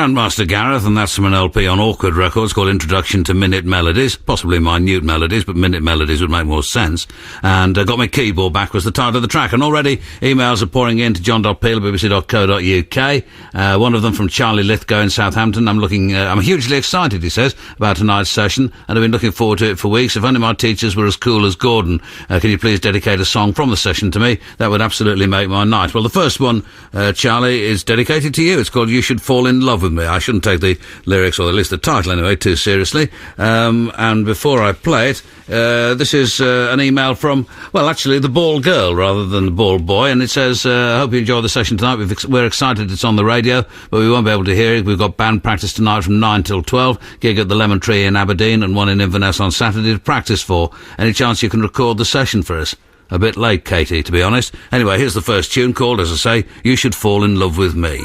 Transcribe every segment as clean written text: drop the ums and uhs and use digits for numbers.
Grandmaster Gareth, and that's from an LP on Awkward Records called Introduction to Minute Melodies, possibly Minute Melodies, but Minute Melodies would make more sense. And Got My Keyboard Back was the title of the track. And already emails are pouring in to john.peel@bbc.co.uk. One of them from Charlie Lithgow in Southampton. I'm hugely excited, he says, about tonight's session, and I've been looking forward to it for weeks. If only my teachers were as cool as Gordon. Can you please dedicate a song from the session to me? That would absolutely make my night. Well, the first one, Charlie, is dedicated to you. It's called You Should Fall in Love with Me. I shouldn't take the lyrics, or at least the title anyway, too seriously. And before I play it, this is an email from, well, actually, the Ball Girl rather than the Ball Boy, and it says, I hope you enjoy the session tonight. We're excited it's on the radio, but we won't be able to hear it. We've got band practice tonight from 9 till 12, gig at the Lemon Tree in Aberdeen, and one in Inverness on Saturday to practice for. Any chance you can record the session for us? A bit late, Katie, to be honest. Anyway, here's the first tune called, as I say, You Should Fall in Love with Me.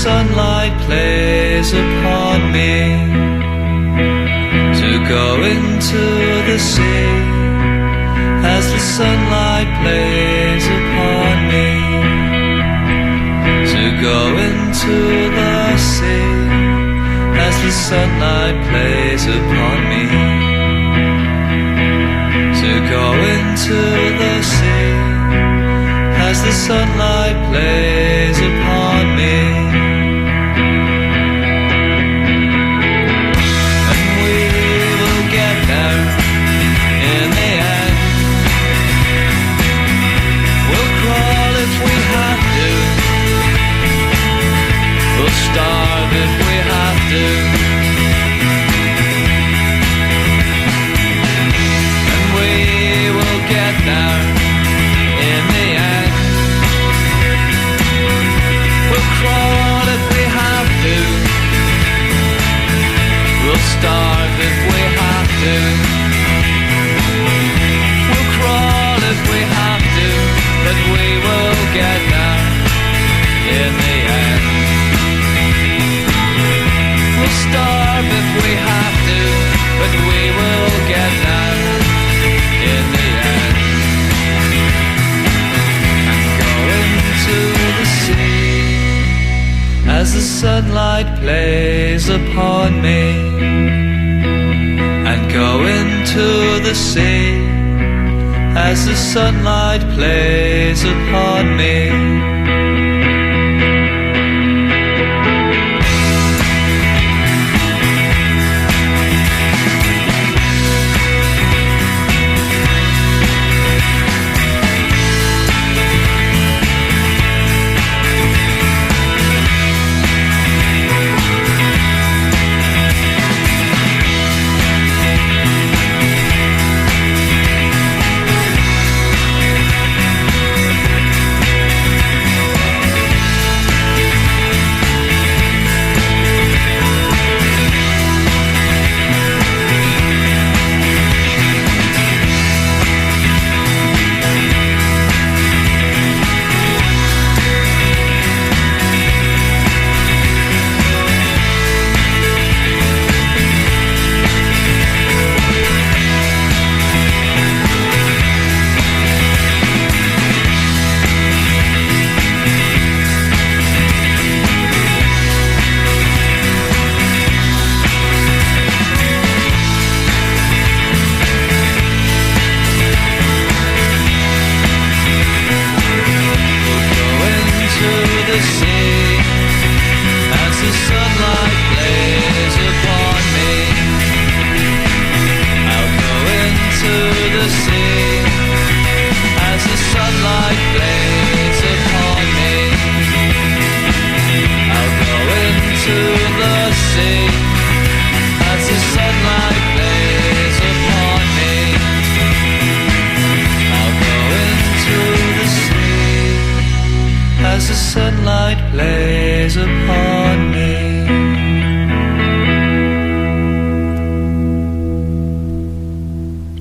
sunlight plays upon me, to go into the sea, as the sunlight plays upon me, to go into the sea, as the sunlight plays upon me, to go into the sea, as the sunlight plays upon me. Starve if we have to, and we will get sunlight plays upon me, and go into the sea as the sunlight plays upon me.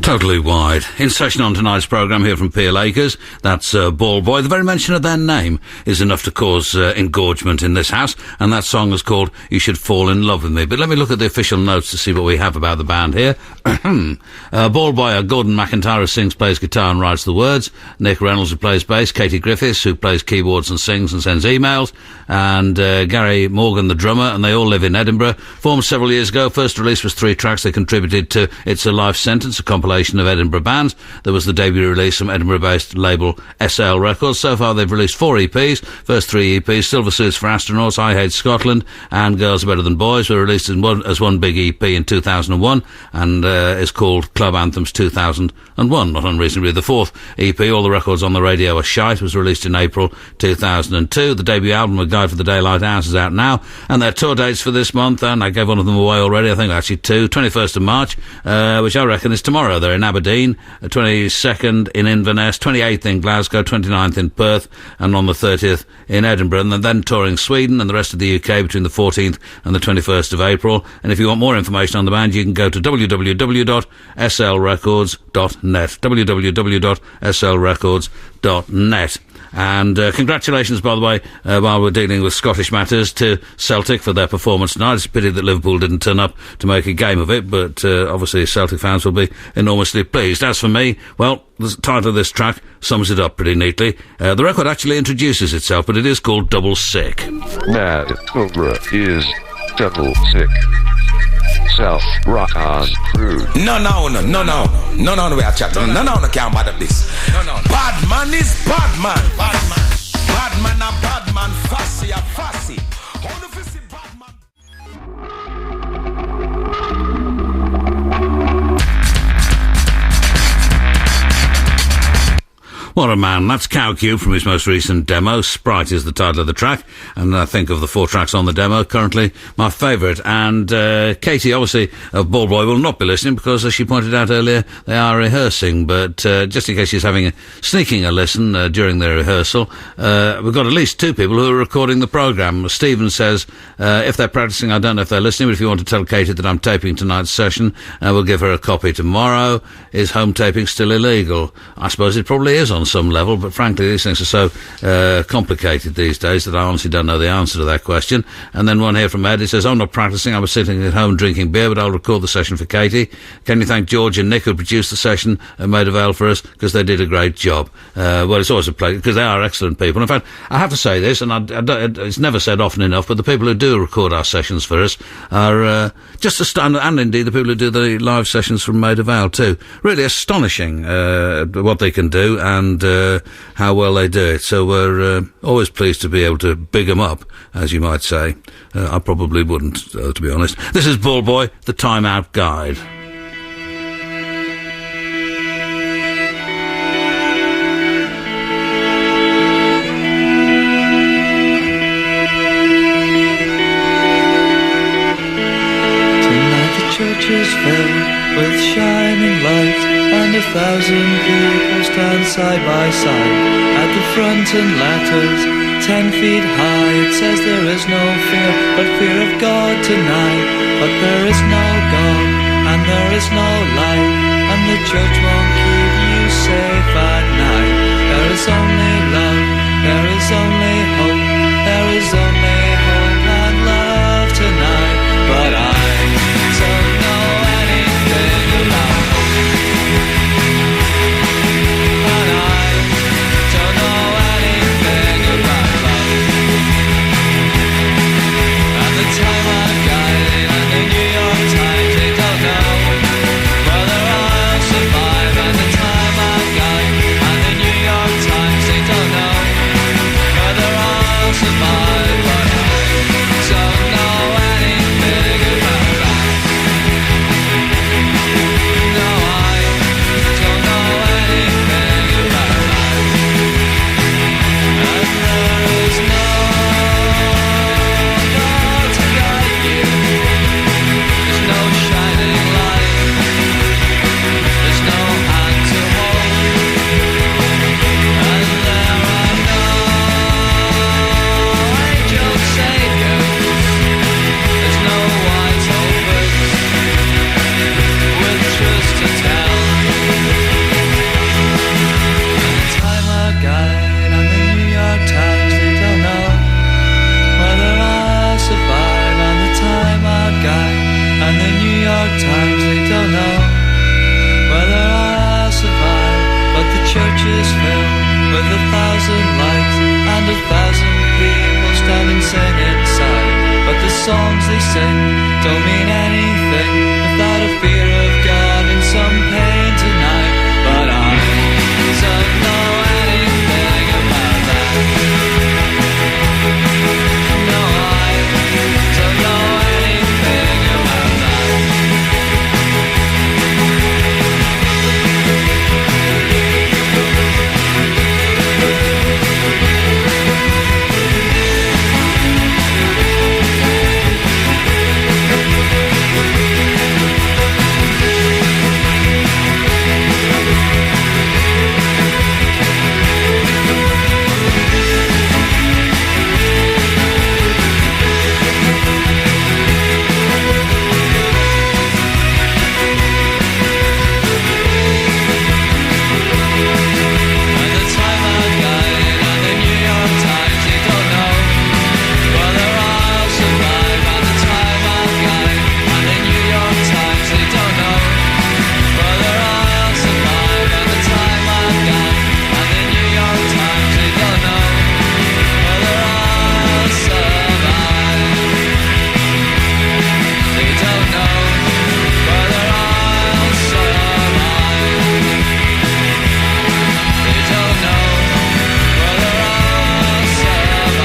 Totally Wide. In session on tonight's programme here from Peel Acres, that's Ballboy. The very mention of their name is enough to cause engorgement in this house, and that song is called You Should Fall in Love With Me. But let me look at the official notes to see what we have about the band here. Ballboy are Gordon McIntyre, who sings, plays guitar and writes the words, Nick Reynolds, who plays bass, Katie Griffiths, who plays keyboards and sings and sends emails, and Gary Morgan, the drummer, and they all live in Edinburgh. Formed several years ago, first release was 3 tracks. They contributed to It's a Life Sentence, a compilation of Edinburgh bands. There was the debut release from Edinburgh-based label SL Records. So far they've released 4 EPs. First 3 EPs, Silver Suits for Astronauts, I Hate Scotland, and Girls Are Better Than Boys, were released as one big EP in 2001, and is called Club Anthems 2001, not unreasonably. The 4th EP, All the Records on the Radio Are Shite, was released in April 2002. The debut album, A Guide for the Daylight Hours, is out now, and their tour dates for this month, and I gave one of them away already, I think actually 2, 21st of March, which I reckon is tomorrow. They're in Aberdeen, 22nd in Inverness, 28th in Glasgow, 29th in Perth, and on the 30th in Edinburgh, and then touring Sweden and the rest of the UK between the 14th and the 21st of April. And if you want more information on the band, you can go to www.slrecords.net, www.slrecords.net. And congratulations, by the way, while we're dealing with Scottish matters, to Celtic for their performance tonight. It's a pity that Liverpool didn't turn up to make a game of it, but obviously Celtic fans will be enormously pleased. As for me, well, the title of this track sums it up pretty neatly. The record actually introduces itself, but it is called Double Sick. Mad Cobra is Double Sick. South Rock on Cruise. No, we are chatting. No, can't bother this. Bad man is bad man. Bad man a bad man. Fussy a fussy. How do you see bad man? What a man. That's Cowcube from his most recent demo. Sprite is the title of the track, and I think of the 4 tracks on the demo, currently my favourite. And Katie, obviously, of Ballboy, will not be listening because, as she pointed out earlier, they are rehearsing. But just in case she's sneaking a listen during their rehearsal, we've got at least 2 people who are recording the programme. Stephen says, if they're practising, I don't know if they're listening, but if you want to tell Katie that I'm taping tonight's session, we'll give her a copy tomorrow. Is home taping still illegal? I suppose it probably is on some level, but frankly these things are so complicated these days that I honestly don't know the answer to that question. And then one here from Ed, he says, I'm not practising, I was sitting at home drinking beer, but I'll record the session for Katie. Can you thank George and Nick who produced the session and made avail for us, because they did a great job. Well, it's always a pleasure, because they are excellent people. In fact, I have to say this, and it's never said often enough, but the people who do record our sessions for us are just astounding, and indeed the people who do the live sessions from Made of Ale too. Really astonishing what they can do and how well they do it. So we're always pleased to be able to big them up, as you might say. I probably wouldn't, to be honest. This is Ballboy, the Time Out Guide. Is filled with shining light, and 1,000 people stand side by side. At the front in letters 10 feet high, it says there is no fear but fear of God tonight. But there is no God and there is no light, and the church won't keep you safe at night. There is only love, there is only hope, there is only hope and love tonight. But I don't know anything about hope, and I don't know anything about love. And the Time Out Guide and the New York Times, they don't know whether I'll survive. And the Time Out Guide and the New York Times, they don't know whether I'll survive. But I don't know anything about that. No, I don't know anything about that. And there is no God to guide you. There's no shining light. There's no hand to hold. And there are no angel saviors. There's no white opens with truth to tell. And the Time Out Guide and the New York Times, they don't know whether I'll survive. And the Time Out Guide and the New York Times, they don't know whether I'll survive. But the church is filled with 1,000 lights and 1,000 people standing singing inside. But the songs they sing don't mean anything without a fear of God and some pain tonight. But I don't know anything about that. No, I don't know anything about that. And the Time Out Guide and the New York Times, they don't know whether I'll survive. And the Time Out Guide and the New York Times, they don't know whether I'll survive. And the Time Out Guide and the New York Times, they don't know whether I'll survive. They don't know whether I'll survive. They don't know whether I'll survive.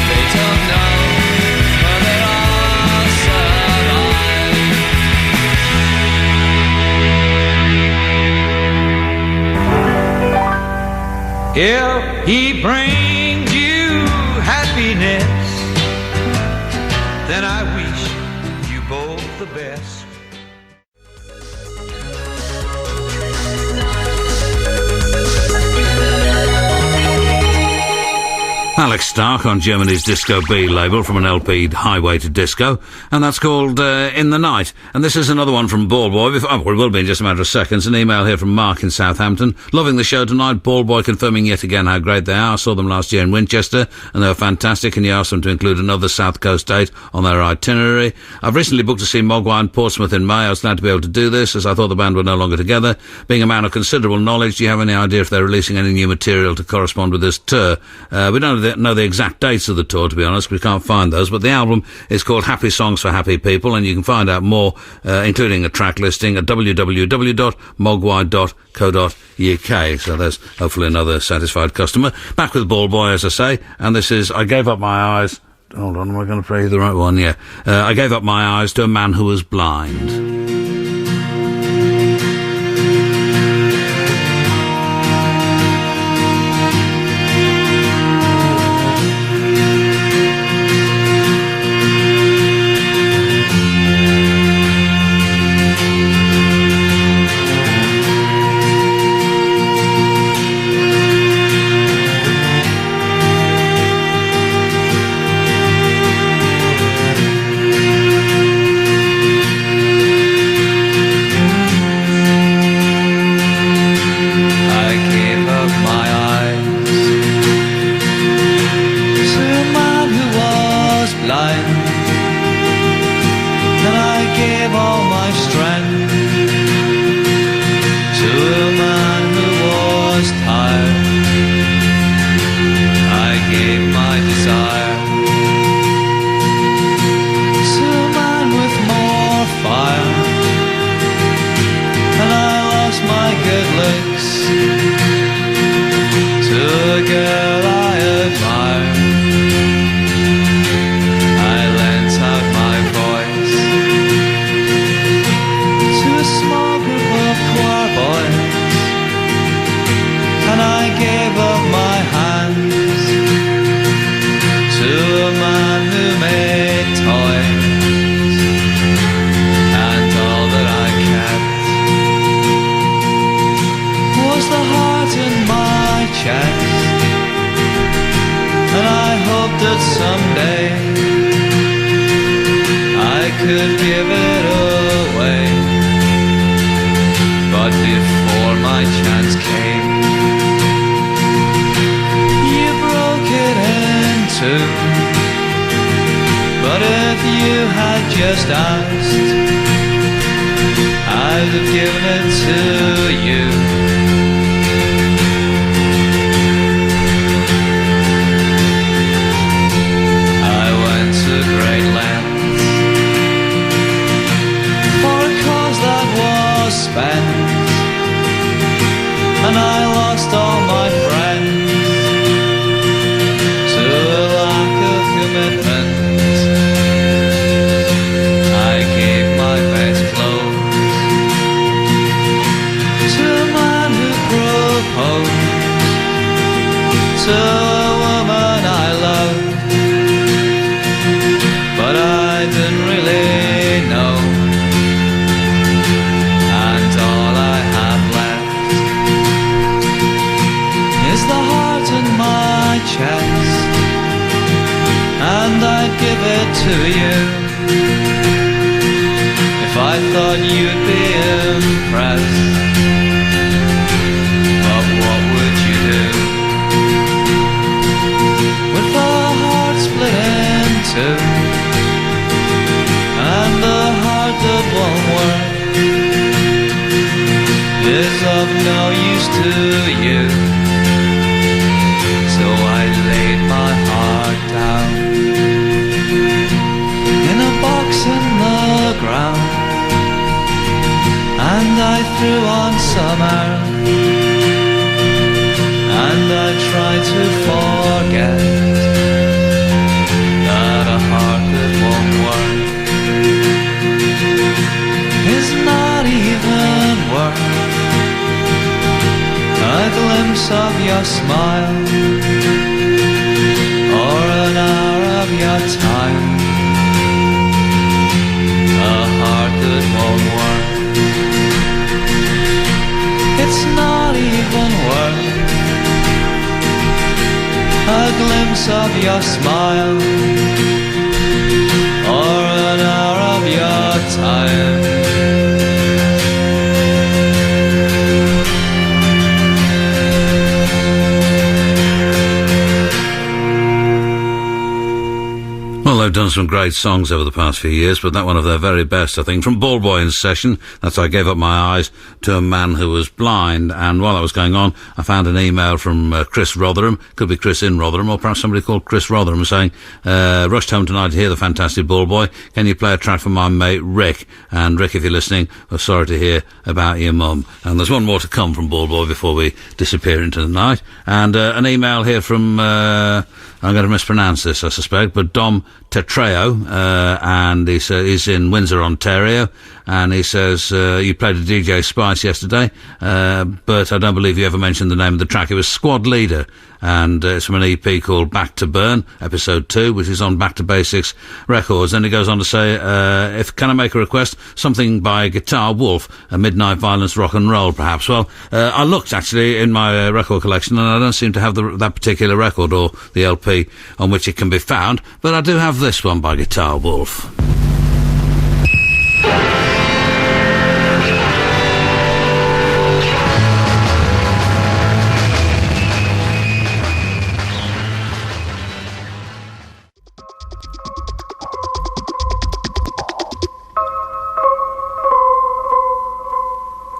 They don't know whether I'll survive. If he brings you happiness, then I wish you both the best. Alex Stark on Germany's Disco B label from an LP Highway to Disco, and that's called In the Night. And this is another one from Ballboy. It will be in just a matter of seconds. An email here from Mark in Southampton. Loving the show tonight. Ballboy confirming yet again how great they are. I saw them last year in Winchester, and they were fantastic, and he asked them to include another South Coast date on their itinerary. I've recently booked to see Mogwai and Portsmouth in May. I was glad to be able to do this, as I thought the band were no longer together. Being a man of considerable knowledge, do you have any idea if they're releasing any new material to correspond with this tour? We don't know the exact dates of the tour, to be honest. We can't find those, but the album is called Happy Songs for Happy People, and you can find out more, including a track listing, at www.mogwai.co.uk. So there's hopefully another satisfied customer. Back with Ballboy, as I say, and this is I Gave Up My Eyes. Hold on, am I going to play the right one? Yeah. I Gave Up My Eyes to a Man Who Was Blind. Just asked, I'd have given it to you. I went to great lengths for a cause that was spent, and I lost all my friends to a lack of commitment. To a woman I loved, but I didn't really know, and all I have left is the heart in my chest, and I'd give it to you if I thought you'd be impressed. But what would you do with a heart split in two, and a heart that won't work is of no use to you? So I laid my heart down in a box in the ground, and I threw on some earth, and I tried to forget that a heart that won't work is not even worth a glimpse of your smile or an hour of your time. A heart that won't work, it's not even worth a glimpse your smile or an hour of your time. Well, they've done some great songs over the past few years, but that one of their very best, I think. From Ballboy in Session, that's I Gave Up My Eyes to a Man Who Was Blind. And while that was going on, I found an email from Chris Rotherham, could be Chris in Rotherham, or perhaps somebody called Chris Rotherham, saying, rushed home tonight to hear the fantastic Ballboy. Can you play a track for my mate Rick? And Rick, if you're listening, we're sorry to hear about your mum. And there's one more to come from Ballboy before we disappear into the night. And an email here from... I'm going to mispronounce this, I suspect, but Dom Tetreo, and he's in Windsor, Ontario, and he says, you played a DJ Spice yesterday, but I don't believe you ever mentioned the name of the track. It was Squad Leader, and it's from an EP called Back to Burn, episode 2, which is on Back to Basics Records. And he goes on to say, can I make a request? Something by Guitar Wolf, a midnight violence rock and roll, perhaps. Well, I looked, actually, in my record collection, and I don't seem to have that particular record, or the LP on which it can be found, but I do have this one by Guitar Wolf.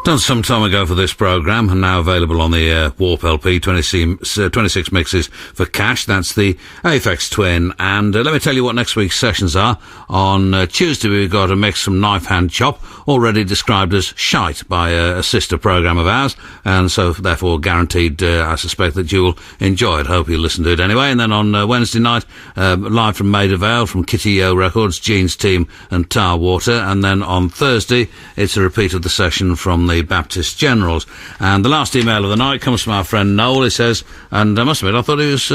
Done some time ago for this programme, and now available on the Warp LP, 26 mixes for cash. That's the Aphex Twin. And let me tell you what next week's sessions are. On Tuesday, we've got a mix from Knife Hand Chop, already described as shite by a sister programme of ours, and so therefore guaranteed, I suspect, that you will enjoy it. Hope you'll listen to it anyway. And then on Wednesday night, live from Maida Vale, from Kitty Yo Records, Gene's Team and Tar Water. And then on Thursday, it's a repeat of the session from the Baptist Generals. And the last email of the night comes from our friend Noel. He says, and I must admit, I thought he was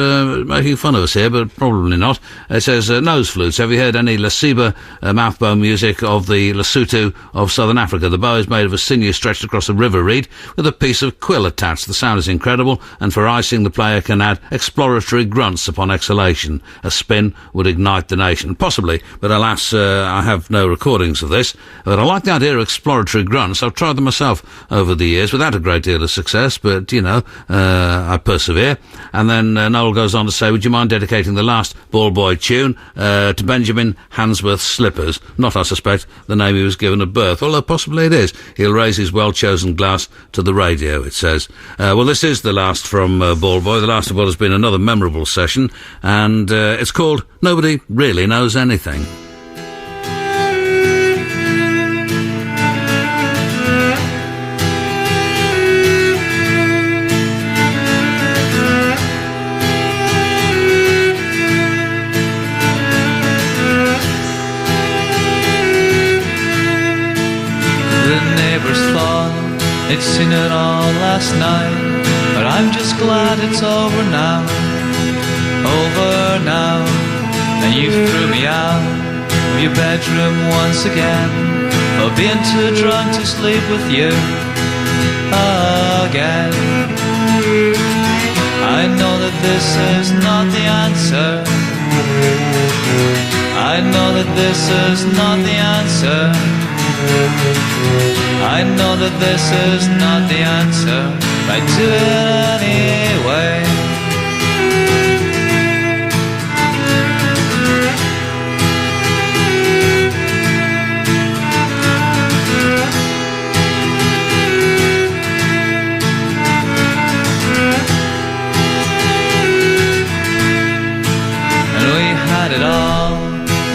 making fun of us here, but probably not. It says, nose flutes. Have you heard any Lasiba mouth bow music of the Lesotho of Southern Africa? The bow is made of a sinew stretched across a river reed with a piece of quill attached. The sound is incredible, and for icing, the player can add exploratory grunts upon exhalation. A spin would ignite the nation. Possibly, but alas, I have no recordings of this. But I like the idea of exploratory grunts. I've tried them myself over the years without a great deal of success, but, you know, I persevere. And then Noel goes on to say, would you mind dedicating the last Ballboy tune to Benjamin Hansworth's Slippers? Not, I suspect, the name he was given at birth, although possibly it is. He'll raise his well-chosen glass to the radio, it says. Well, this is the last from Ballboy. The last of what has been another memorable session, and it's called Nobody Really Knows Anything. They'd seen it all last night, but I'm just glad it's over now. Over now. And you threw me out of your bedroom once again for being too drunk to sleep with you again. I know that this is not the answer. I know that this is not the answer. I know that this is not the answer, but I do it anyway. And we had it all,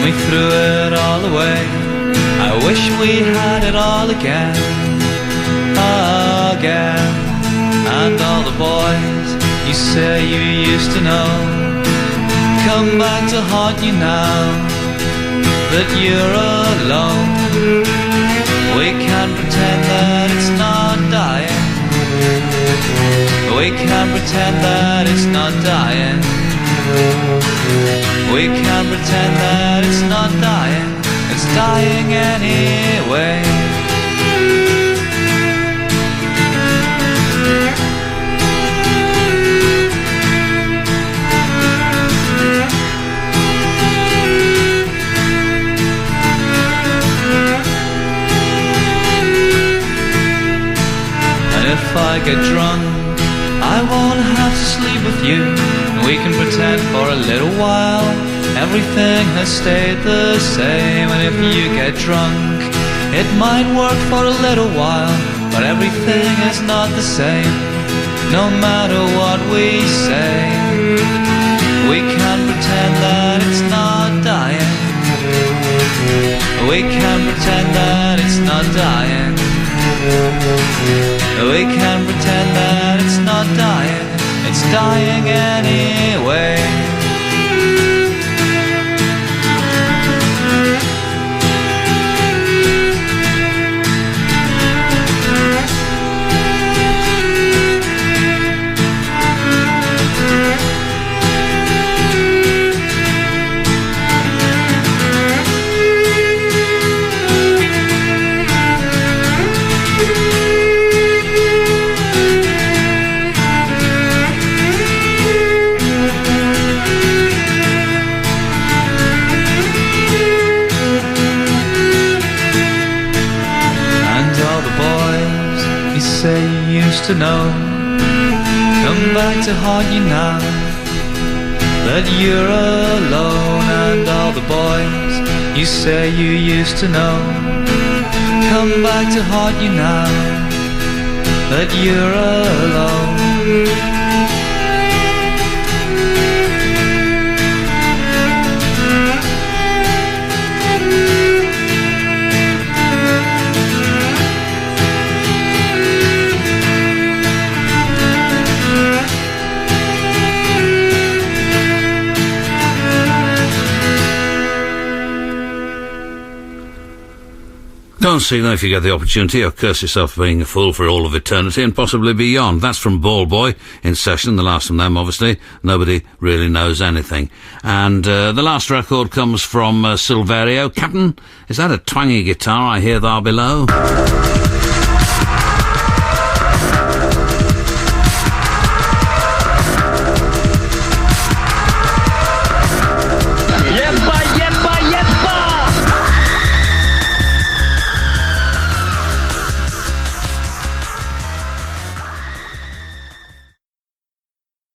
we threw it all away. I wish we had it all again, again. And all the boys you say you used to know come back to haunt you now that you're alone. We can't pretend that it's not dying. We can't pretend that it's not dying. We can't pretend that it's not dying. It's dying anyway. if I get drunk, I won't have to sleep with you. We can pretend for a little while everything has stayed the same. And if you get drunk, it might work for a little while, but everything is not the same. No matter what we say, we can pretend that it's not dying. We can pretend that it's not dying. We can pretend that it's not dying. It's dying anyway. To know, come back to haunt you now that you're alone. And all the boys you say you used to know, come back to haunt you now that you're alone. Don't see now if you get the opportunity, or curse yourself for being a fool for all of eternity and possibly beyond. That's from Ballboy in session, the last from them, obviously. Nobody really knows anything. And the last record comes from Silverio. Captain, is that a twangy guitar I hear there below?